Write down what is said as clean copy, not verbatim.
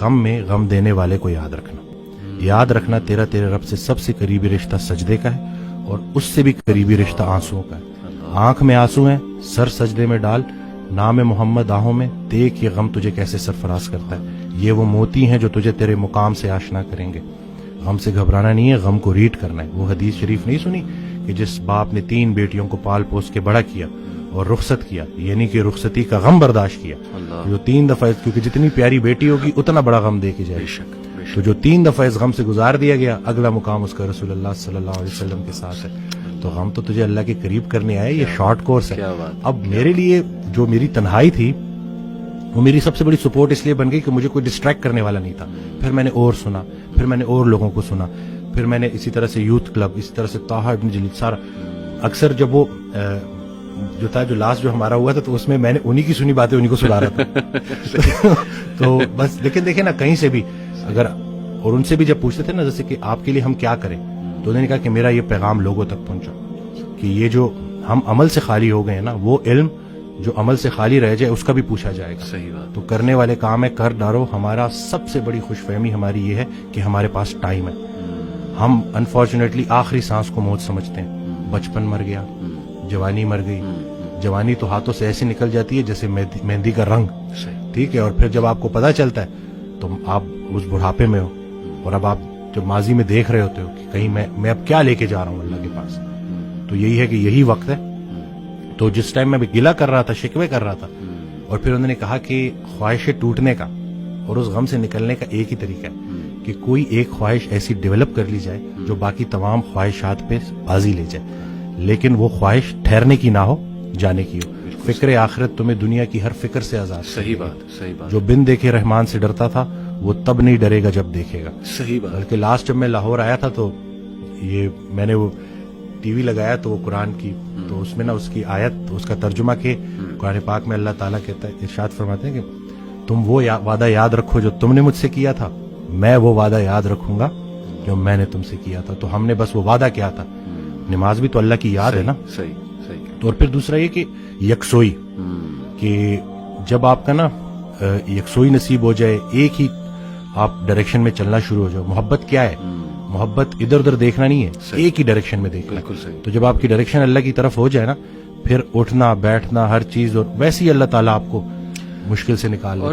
غم میں غم دینے والے کو یاد رکھنا. یاد رکھنا تیرے رب سے سب سے قریبی رشتہ سجدے کا ہے اور اس سے بھی قریبی رشتہ آنسوؤں کا ہے. آنکھ میں آنسو ہیں، سر سجدے میں ڈال، نام محمد آہوں میں، دیکھ یہ غم تجھے کیسے سرفراز کرتا ہے. یہ وہ موتی ہیں جو تجھے تیرے مقام سے آشنا کریں گے. غم سے گھبرانا نہیں ہے، غم کو ریڈ کرنا ہے. وہ حدیث شریف نہیں سنی کہ جس باپ نے 3 بیٹیوں کو پال پوس کے بڑا کیا اور رخصت کیا، یعنی کہ رخصتی کا غم برداشت کیا، جو 3 دفعہ، کیونکہ جتنی پیاری بیٹی ہوگی اتنا بڑا غم دے کے جائے. تو جو 3 دفعہ اس غم سے گزار دیا گیا، اگلا مقام اس کا رسول اللہ صلی اللہ علیہ وسلم کے ساتھ ہے. تو غم تو تجھے اللہ کے قریب کرنے آئے، یہ شارٹ کورس ہے. اب میرے لیے جو میری تنہائی تھی وہ میری سب سے بڑی سپورٹ اس لیے بن گئی کہ مجھے کوئی ڈسٹریکٹ کرنے والا نہیں تھا. پھر میں نے اور سنا، پھر میں نے اور لوگوں کو سنا، پھر میں نے اسی طرح سے یوتھ کلب، اسی طرح سے طه ابن جلیل سارا. اکثر جب وہ جو تھا، جو لاسٹ جو ہمارا ہوا تھا، تو اس میں نے انہی کی سنی باتیں انہی کو سنا رہا تھا. تو بس لیکن دیکھیں نا، کہیں سے بھی اگر، اور ان سے بھی جب پوچھتے تھے نا جیسے کہ آپ کے لیے ہم کیا کریں، تو انہوں نے کہا کہ میرا یہ پیغام لوگوں تک پہنچا کہ یہ جو ہم عمل سے خالی ہو گئے ہیں نا، وہ علم جو عمل سے خالی رہ جائے اس کا بھی پوچھا جائے گا. صحیح بات. تو کرنے والے کام ہے، کر ڈالو. ہمارا سب سے بڑی خوش فہمی ہماری یہ ہے کہ ہمارے پاس ٹائم ہے. ہم انفارچونیٹلی آخری سانس کو موت سمجھتے ہیں. بچپن مر گیا، جوانی مر گئی. جوانی تو ہاتھوں سے ایسے نکل جاتی ہے جیسے مہندی کا رنگ، ٹھیک ہے. اور پھر جب آپ کو پتہ چلتا ہے تو آپ اس بڑھاپے میں ہو، اور اب آپ جب ماضی میں دیکھ رہے ہوتے ہو کہ کہیں میں اب کیا لے کے جا رہا ہوں اللہ کے پاس. تو یہی ہے کہ یہی وقت ہے. تو جس ٹائم میں گلہ کر رہا تھا، شکوے کر رہا تھا، اور پھر انہوں نے کہا کہ خواہشیں ٹوٹنے کا اور اس غم سے نکلنے کا ایک ہی طریقہ ہے کہ کوئی ایک خواہش ایسی ڈیولپ کر لی جائے جو باقی تمام خواہشات پہ بازی لے جائے، لیکن وہ خواہش ٹھہرنے کی نہ ہو، جانے کی ہو. فکر آخرت تمہیں دنیا کی ہر فکر سے آزاد. صحیح بات، صحیح بات. جو بن دیکھے رحمان سے ڈرتا تھا وہ تب نہیں ڈرے گا جب دیکھے گا. صحیح بات. بلکہ لاسٹ جب میں لاہور آیا تھا تو یہ میں نے وہ ٹی وی لگایا تو وہ قرآن کی، تو اس میں نا اس کی آیت، اس کا ترجمہ کہ قرآن پاک میں اللہ تعالیٰ کہتا ہے، ارشاد فرماتے ہیں کہ تم وہ وعدہ یاد رکھو جو تم نے مجھ سے کیا تھا، میں وہ وعدہ یاد رکھوں گا جو میں نے تم سے کیا تھا. تو ہم نے بس وہ وعدہ کیا تھا. نماز بھی تو اللہ کی یاد ہے نا. صحیح صحیح. تو اور پھر دوسرا یہ کہ یکسوئی، کہ جب آپ کا نا یکسوئی نصیب ہو جائے، ایک ہی آپ ڈائریکشن میں چلنا شروع ہو جاؤ. محبت کیا ہے؟ محبت ادھر ادھر دیکھنا نہیں ہے، ایک ہی ڈائریکشن میں دیکھنا. بالکل صحیح. تو جب آپ کی ڈائریکشن اللہ کی طرف ہو جائے نا، پھر اٹھنا بیٹھنا ہر چیز، اور ویسے ہی اللہ تعالیٰ آپ کو مشکل سے نکال لے.